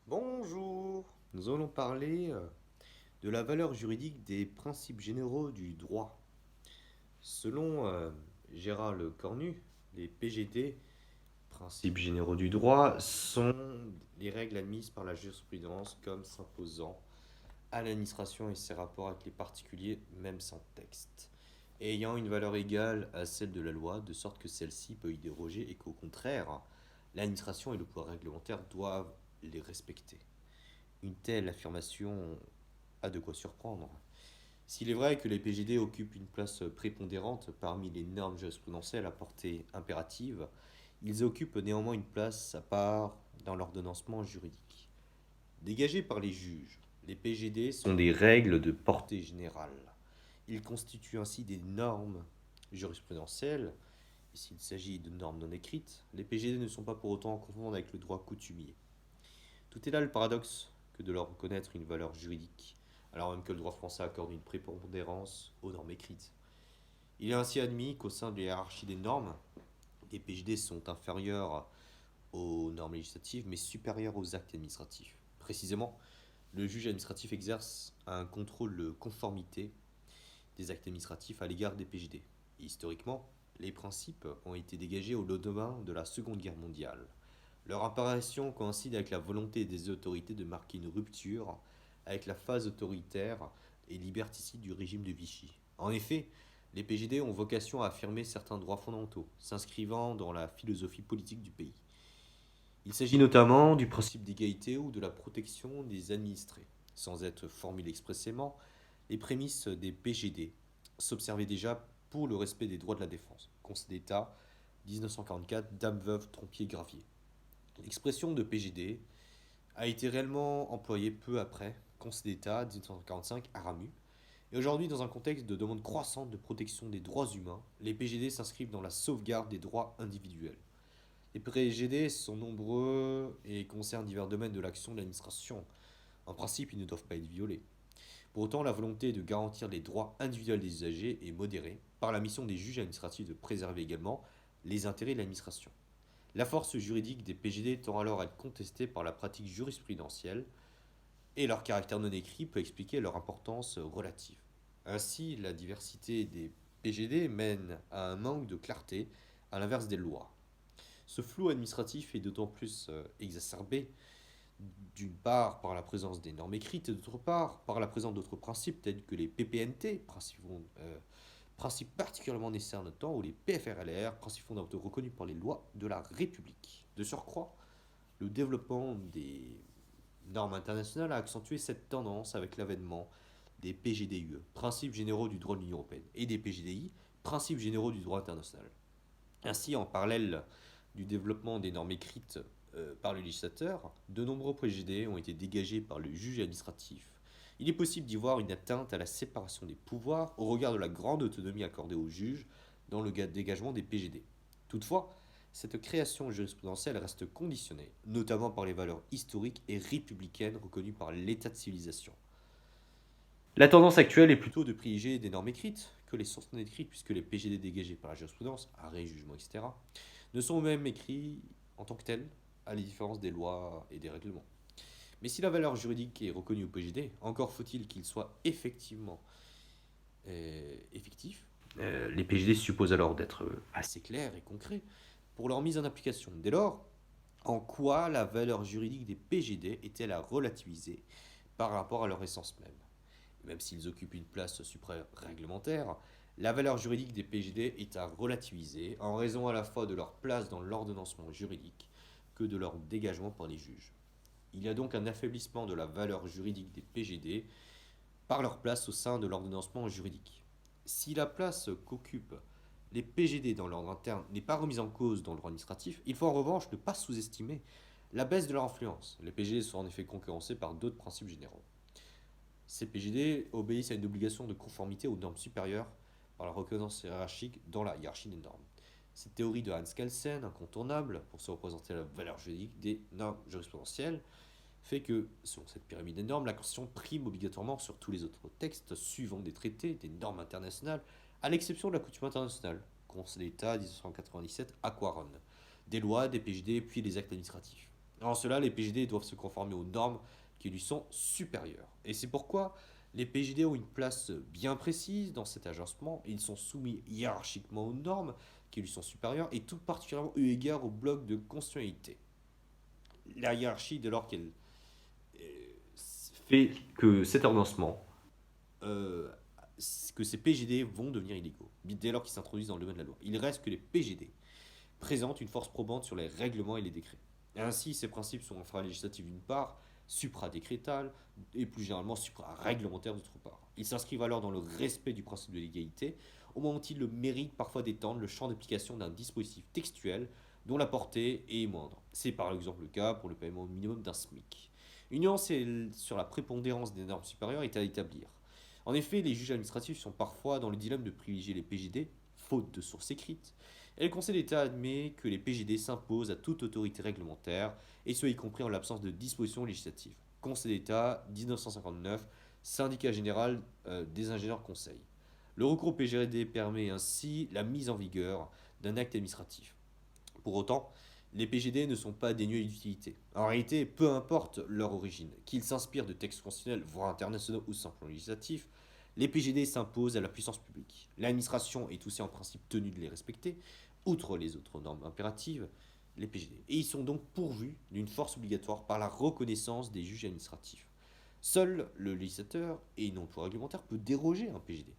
Bonjour, nous allons parler de la valeur juridique des principes généraux du droit. Selon Gérard Lecornu, les PGD, principes généraux du droit, sont les règles admises par la jurisprudence comme s'imposant à l'administration et ses rapports avec les particuliers, même sans texte, et ayant une valeur égale à celle de la loi, de sorte que celle-ci peut y déroger et qu'au contraire, l'administration et le pouvoir réglementaire doivent les respecter. Une telle affirmation a de quoi surprendre. S'il est vrai que les PGD occupent une place prépondérante parmi les normes jurisprudentielles à portée impérative, ils occupent néanmoins une place à part dans l'ordonnancement juridique. Dégagés par les juges, les PGD sont des règles de portée générale. Ils constituent ainsi des normes jurisprudentielles. Et s'il s'agit de normes non écrites, les PGD ne sont pas pour autant à confondre avec le droit coutumier. Tout est là le paradoxe que de leur reconnaître une valeur juridique, alors même que le droit français accorde une prépondérance aux normes écrites. Il est ainsi admis qu'au sein de la hiérarchie des normes, les PJD sont inférieurs aux normes législatives mais supérieurs aux actes administratifs. Précisément, le juge administratif exerce un contrôle de conformité des actes administratifs à l'égard des PJD. Et historiquement, les principes ont été dégagés au lendemain de la Seconde Guerre mondiale. Leur apparition coïncide avec la volonté des autorités de marquer une rupture avec la phase autoritaire et liberticide du régime de Vichy. En effet, les PJD ont vocation à affirmer certains droits fondamentaux, s'inscrivant dans la philosophie politique du pays. Il s'agit notamment du principe d'égalité ou de la protection des administrés. Sans être formulé expressément, les prémices des PGD s'observaient déjà pour le respect des droits de la défense. Conseil d'État, 1944, Dame veuve Trompier-Gravier. L'expression de PGD a été réellement employée peu après, Conseil d'État 1945 à Ramu. Et aujourd'hui, dans un contexte de demande croissante de protection des droits humains, les PGD s'inscrivent dans la sauvegarde des droits individuels. Les PGD sont nombreux et concernent divers domaines de l'action de l'administration. En principe, ils ne doivent pas être violés. Pour autant, la volonté de garantir les droits individuels des usagers est modérée par la mission des juges administratifs de préserver également les intérêts de l'administration. La force juridique des PGD tend alors à être contestée par la pratique jurisprudentielle et leur caractère non écrit peut expliquer leur importance relative. Ainsi, la diversité des PGD mène à un manque de clarté à l'inverse des lois. Ce flou administratif est d'autant plus exacerbé d'une part par la présence des normes écrites et d'autre part par la présence d'autres principes tels que les PPNT, principes particulièrement nécessaires en notre temps, ou les PFRLR, principes fondamentaux reconnus par les lois de la République. De surcroît, le développement des normes internationales a accentué cette tendance avec l'avènement des PGDUE, principes généraux du droit de l'Union européenne, et des PGDI, principes généraux du droit international. Ainsi, en parallèle du développement des normes écrites par le législateur, de nombreux PGD ont été dégagés par le juge administratif. Il est possible d'y voir une atteinte à la séparation des pouvoirs au regard de la grande autonomie accordée au juge dans le dégagement des PGD. Toutefois, cette création jurisprudentielle reste conditionnée, notamment par les valeurs historiques et républicaines reconnues par l'état de civilisation. La tendance actuelle est plutôt de privilégier des normes écrites que les sources non écrites, puisque les PGD dégagés par la jurisprudence, arrêt, jugement, etc., ne sont même écrits en tant que tels, à la différence des lois et des règlements. Mais si la valeur juridique est reconnue au PGD, encore faut-il qu'il soit effectivement effectif. Les PGD supposent alors d'être assez clairs et concrets pour leur mise en application. Dès lors, en quoi la valeur juridique des PGD est-elle à relativiser par rapport à leur essence même? Même s'ils occupent une place supra-réglementaire, la valeur juridique des PGD est à relativiser en raison à la fois de leur place dans l'ordonnancement juridique que de leur dégagement par les juges. Il y a donc un affaiblissement de la valeur juridique des PGD par leur place au sein de l'ordonnancement juridique. Si la place qu'occupent les PGD dans l'ordre interne n'est pas remise en cause dans le droit administratif, il faut en revanche ne pas sous-estimer la baisse de leur influence. Les PGD sont en effet concurrencés par d'autres principes généraux. Ces PGD obéissent à une obligation de conformité aux normes supérieures par la reconnaissance hiérarchique dans la hiérarchie des normes. Cette théorie de Hans Kelsen, incontournable pour se représenter la valeur juridique des normes jurisprudentielles, fait que, selon cette pyramide des normes, la Constitution prime obligatoirement sur tous les autres textes suivant des traités, des normes internationales, à l'exception de la coutume internationale, Conseil d'État 1997, Aquaron, des lois, des PJD, puis des actes administratifs. En cela, les PGD doivent se conformer aux normes qui lui sont supérieures. Et c'est pourquoi les PGD ont une place bien précise dans cet agencement. Ils sont soumis hiérarchiquement aux normes qui lui sont supérieures et tout particulièrement eu égard au bloc de constitutionnalité. La hiérarchie, dès lors qu'elle fait que cet ordonnancement, euh, que ces PGD vont devenir illégaux, dès lors qu'ils s'introduisent dans le domaine de la loi. Il reste que les PGD présentent une force probante sur les règlements et les décrets. Et ainsi, ces principes sont infralégislatifs d'une part, supradécrétales et plus généralement supra-réglementaires d'autre part. Ils s'inscrivent alors dans le respect du principe de l'égalité, au moment où ils le méritent parfois d'étendre le champ d'application d'un dispositif textuel dont la portée est moindre. C'est par exemple le cas pour le paiement minimum d'un SMIC. Une nuance sur la prépondérance des normes supérieures est à établir. En effet, les juges administratifs sont parfois dans le dilemme de privilégier les PJD, faute de sources écrites, et le Conseil d'État admet que les PJD s'imposent à toute autorité réglementaire, et ce y compris en l'absence de dispositions législatives. Conseil d'État, 1959, syndicat général des ingénieurs conseils. Le recours au PGD permet ainsi la mise en vigueur d'un acte administratif. Pour autant, les PGD ne sont pas dénués d'utilité. En réalité, peu importe leur origine, qu'ils s'inspirent de textes constitutionnels, voire internationaux ou simplement législatifs, les PGD s'imposent à la puissance publique. L'administration est aussi en principe tenue de les respecter, outre les autres normes impératives, les PGD. Et ils sont donc pourvus d'une force obligatoire par la reconnaissance des juges administratifs. Seul le législateur, et non tout réglementaire, peut déroger à un PGD.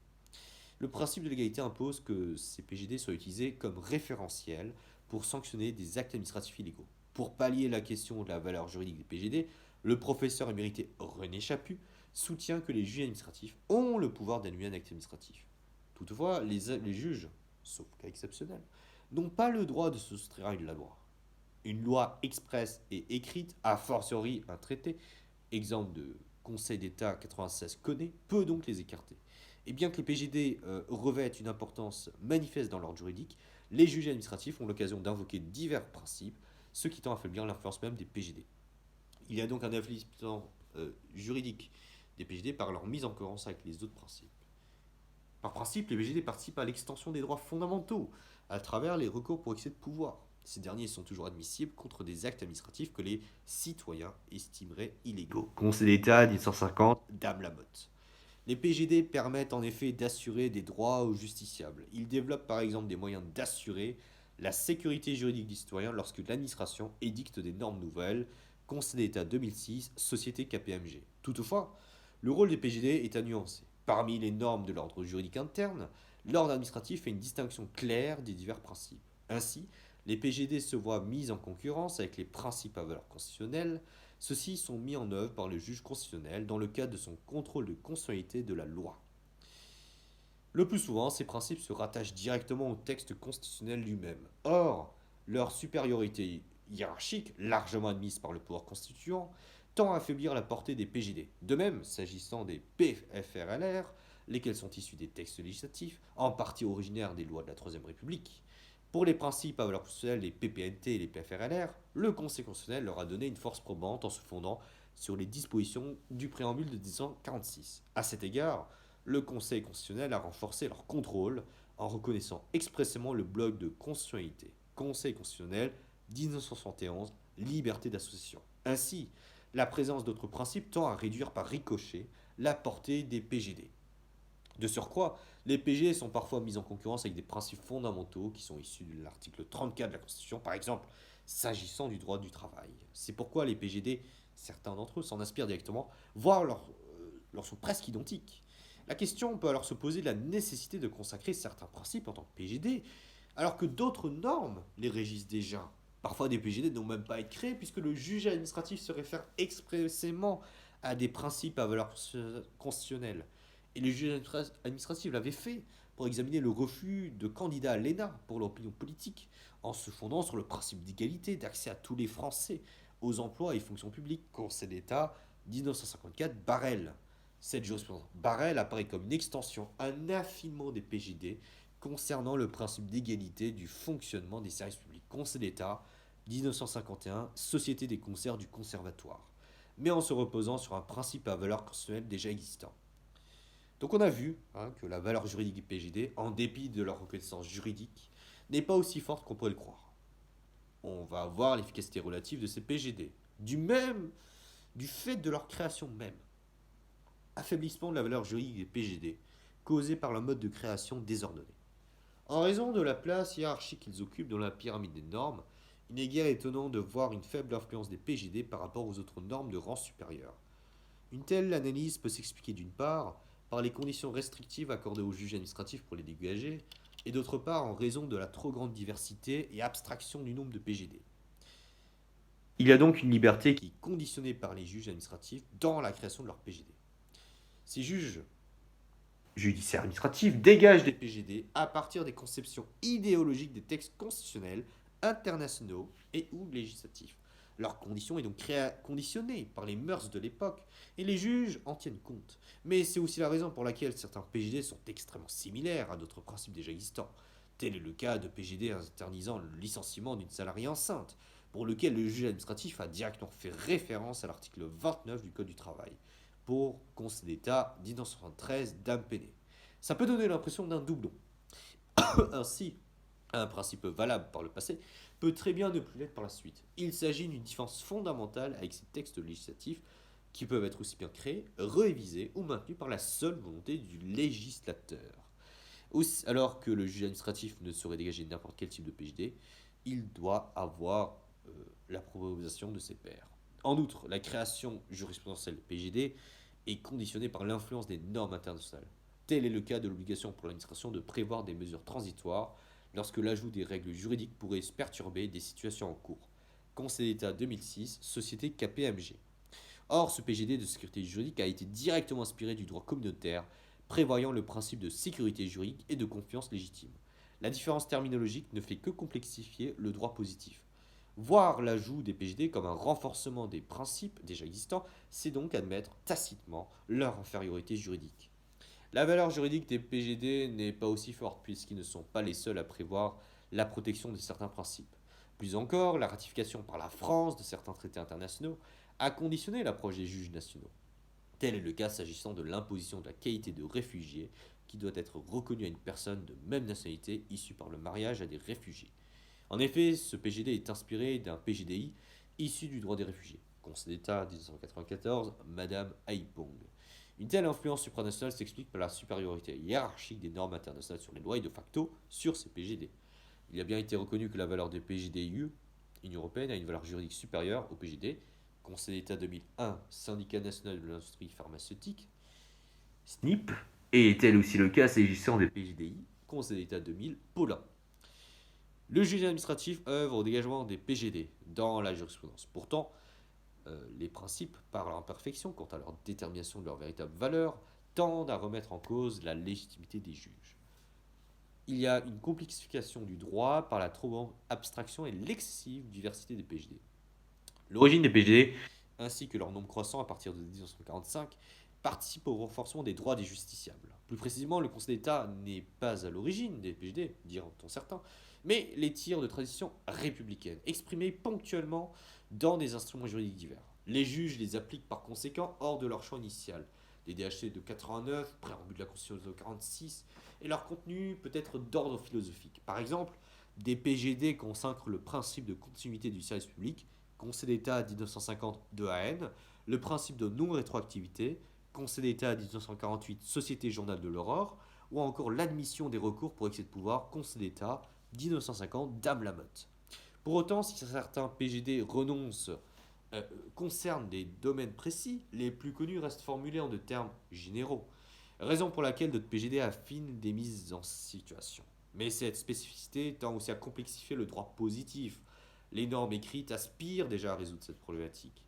Le principe de l'égalité impose que ces PGD soient utilisés comme référentiels pour sanctionner des actes administratifs illégaux. Pour pallier la question de la valeur juridique des PGD, le professeur émérité René Chaput soutient que les juges administratifs ont le pouvoir d'annuler un acte administratif. Toutefois, les juges, sauf cas exceptionnel, n'ont pas le droit de se soustraire à une loi. Une loi expresse et écrite, a fortiori un traité, exemple de Conseil d'État 96 connaît, peut donc les écarter. Et bien que les PGD revêtent une importance manifeste dans l'ordre juridique, les juges administratifs ont l'occasion d'invoquer divers principes, ce qui tend à affaiblir l'influence même des PGD. Il y a donc un affaiblissement juridique des PGD par leur mise en cohérence avec les autres principes. Par principe, les PGD participent à l'extension des droits fondamentaux à travers les recours pour excès de pouvoir. Ces derniers sont toujours admissibles contre des actes administratifs que les citoyens estimeraient illégaux. Conseil d'État 1950, Dame Lamotte. Les PGD permettent en effet d'assurer des droits aux justiciables. Ils développent par exemple des moyens d'assurer la sécurité juridique des citoyens lorsque l'administration édicte des normes nouvelles. Conseil d'État 2006, Société KPMG. Toutefois, le rôle des PGD est à nuancer. Parmi les normes de l'ordre juridique interne, l'ordre administratif fait une distinction claire des divers principes. Ainsi, les PGD se voient mis en concurrence avec les principes à valeur constitutionnelle. Ceux-ci sont mis en œuvre par le juge constitutionnel dans le cadre de son contrôle de constitutionnalité de la loi. Le plus souvent, ces principes se rattachent directement au texte constitutionnel lui-même. Or, leur supériorité hiérarchique, largement admise par le pouvoir constituant, tend à affaiblir la portée des PJD. De même, s'agissant des PFRLR, lesquels sont issus des textes législatifs, en partie originaires des lois de la Troisième République, pour les principes à valeur constitutionnelle, les PPNT et les PFRLR, le Conseil constitutionnel leur a donné une force probante en se fondant sur les dispositions du préambule de 1946. À cet égard, le Conseil constitutionnel a renforcé leur contrôle en reconnaissant expressément le bloc de constitutionnalité. Conseil constitutionnel 1971, liberté d'association. Ainsi, la présence d'autres principes tend à réduire par ricochet la portée des PGD. De surcroît, les PG sont parfois mis en concurrence avec des principes fondamentaux qui sont issus de l'article 34 de la Constitution, par exemple, s'agissant du droit du travail. C'est pourquoi les PGD, certains d'entre eux s'en inspirent directement, voire leur sont presque identiques. La question peut alors se poser de la nécessité de consacrer certains principes en tant que PGD, alors que d'autres normes les régissent déjà. Parfois, des PGD n'ont même pas à être créés puisque le juge administratif se réfère expressément à des principes à valeur constitutionnelle. Et les juges administratifs l'avaient fait pour examiner le refus de candidats à l'ENA pour l'opinion politique, en se fondant sur le principe d'égalité, d'accès à tous les Français aux emplois et fonctions publiques. Conseil d'État, 1954, Barrel. Cette jurisprudence Barrel apparaît comme une extension, un affinement des PJD concernant le principe d'égalité du fonctionnement des services publics. Conseil d'État, 1951, Société des concerts du Conservatoire, mais en se reposant sur un principe à valeur constitutionnelle déjà existant. Donc on a vu que la valeur juridique des PJD, en dépit de leur reconnaissance juridique, n'est pas aussi forte qu'on pourrait le croire. on va voir l'efficacité relative de ces PGD, du fait de leur création même. Affaiblissement de la valeur juridique des PGD, causé par leur mode de création désordonné. En raison de la place hiérarchique qu'ils occupent dans la pyramide des normes, il n'est guère étonnant de voir une faible influence des PGD par rapport aux autres normes de rang supérieur. Une telle analyse peut s'expliquer d'une part par les conditions restrictives accordées aux juges administratifs pour les dégager, et d'autre part en raison de la trop grande diversité et abstraction du nombre de PGD. Il y a donc une liberté qui est conditionnée par les juges administratifs dans la création de leurs PGD. Ces juges judiciaires administratifs dégagent des PGD à partir des conceptions idéologiques des textes constitutionnels, internationaux et ou législatifs. Leur condition est donc conditionnée par les mœurs de l'époque et les juges en tiennent compte. Mais c'est aussi la raison pour laquelle certains PGD sont extrêmement similaires à d'autres principes déjà existants. Tel est le cas de PGD interdisant le licenciement d'une salariée enceinte, pour lequel le juge administratif a directement fait référence à l'article 29 du Code du travail, pour Conseil d'État 1973 Dame Penney. Ça peut donner l'impression d'un doublon. Ainsi, un principe valable par le passé peut très bien ne plus l'être par la suite. Il s'agit d'une différence fondamentale avec ces textes législatifs qui peuvent être aussi bien créés, révisés ou maintenus par la seule volonté du législateur. Alors que le juge administratif ne saurait dégager n'importe quel type de PJD, il doit avoir l'approbation de ses pairs. En outre, la création jurisprudentielle de PJD est conditionnée par l'influence des normes internationales. Tel est le cas de l'obligation pour l'administration de prévoir des mesures transitoires lorsque l'ajout des règles juridiques pourrait perturber des situations en cours. Conseil d'État 2006, Société KPMG. Or, ce PGD de sécurité juridique a été directement inspiré du droit communautaire, prévoyant le principe de sécurité juridique et de confiance légitime. La différence terminologique ne fait que complexifier le droit positif. Voir l'ajout des PGD comme un renforcement des principes déjà existants, c'est donc admettre tacitement leur infériorité juridique. La valeur juridique des PGD n'est pas aussi forte puisqu'ils ne sont pas les seuls à prévoir la protection de certains principes. Plus encore, la ratification par la France de certains traités internationaux a conditionné l'approche des juges nationaux. Tel est le cas s'agissant de l'imposition de la qualité de réfugié qui doit être reconnue à une personne de même nationalité issue par le mariage à des réfugiés. En effet, ce PGD est inspiré d'un PGDI issu du droit des réfugiés. Conseil d'État 1994, Madame Aipong. Une telle influence supranationale s'explique par la supériorité hiérarchique des normes internationales sur les lois et de facto sur ces PGD. Il a bien été reconnu que la valeur des PGDU, Union européenne, a une valeur juridique supérieure au PGD. Conseil d'État 2001, Syndicat national de l'industrie pharmaceutique, SNIP, et tel aussi le cas s'agissant des PGDI, Conseil d'État 2000, Paulin. Le juge administratif œuvre au dégagement des PGD dans la jurisprudence. Pourtant, les principes, par leur imperfection quant à leur détermination de leur véritable valeur, tendent à remettre en cause la légitimité des juges. Il y a une complexification du droit par la trop grande abstraction et l'excessive diversité des PGD. L'origine des PGD, ainsi que leur nombre croissant à partir de 1945, participe au renforcement des droits des justiciables. Plus précisément, le Conseil d'État n'est pas à l'origine des PGD, diront-on certains, mais les tire de tradition républicaine, exprimées ponctuellement dans des instruments juridiques divers. Les juges les appliquent par conséquent hors de leur champ initial. Les DHC de 89, préambule de la Constitution de 46, et leur contenu peut être d'ordre philosophique. Par exemple, des PGD consacrent le principe de continuité du service public, Conseil d'État 1950 de AN, le principe de non-rétroactivité, Conseil d'État 1948 Société Journal de l'Aurore, ou encore l'admission des recours pour excès de pouvoir, Conseil d'État 1950 Dame Lamotte. Pour autant, si certains PGD concernent des domaines précis, les plus connus restent formulés en de termes généraux, raison pour laquelle d'autres PGD affinent des mises en situation. Mais cette spécificité tend aussi à complexifier le droit positif. Les normes écrites aspirent déjà à résoudre cette problématique.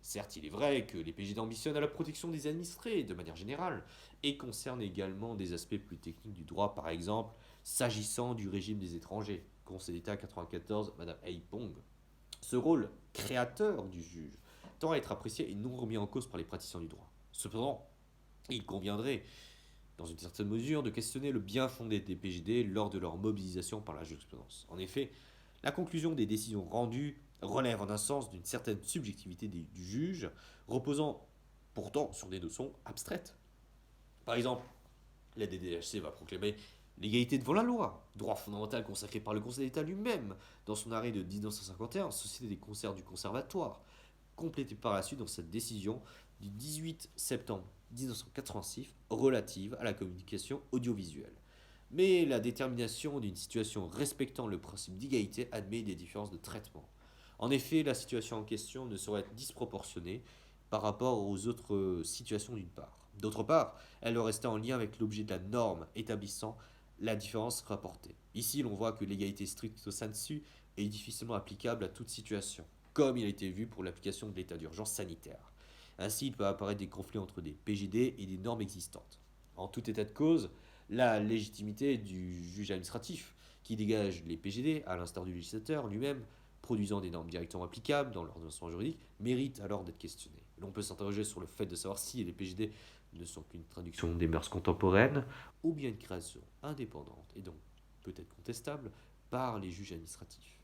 Certes, il est vrai que les PGD ambitionnent à la protection des administrés de manière générale et concernent également des aspects plus techniques du droit, par exemple s'agissant du régime des étrangers. Conseil d'État 94, Madame Aipong. Ce rôle créateur du juge tend à être apprécié et non remis en cause par les praticiens du droit. Cependant, il conviendrait, dans une certaine mesure, de questionner le bien fondé des PGD lors de leur mobilisation par la jurisprudence. En effet, la conclusion des décisions rendues relève en un sens d'une certaine subjectivité du juge, reposant pourtant sur des notions abstraites. Par exemple, la DDHC va proclamer L'égalité devant la loi, droit fondamental consacré par le Conseil d'État lui-même dans son arrêt de 1951, Société des concerts du Conservatoire, complété par la suite dans cette décision du 18 septembre 1986 relative à la communication audiovisuelle. Mais la détermination d'une situation respectant le principe d'égalité admet des différences de traitement. En effet, la situation en question ne saurait être disproportionnée par rapport aux autres situations d'une part. D'autre part, elle doit rester en lien avec l'objet de la norme établissant la différence rapportée. Ici, l'on voit que l'égalité stricto sensu est difficilement applicable à toute situation, comme il a été vu pour l'application de l'état d'urgence sanitaire. Ainsi, il peut apparaître des conflits entre des PGD et des normes existantes. En tout état de cause, la légitimité du juge administratif, qui dégage les PGD, à l'instar du législateur lui-même, produisant des normes directement applicables dans l'ordonnancement juridique, mérite alors d'être questionnée. L'on peut s'interroger sur le fait de savoir si les PGD ne sont qu'une traduction des mœurs contemporaines, ou bien une création indépendante, et donc peut-être contestable, par les juges administratifs.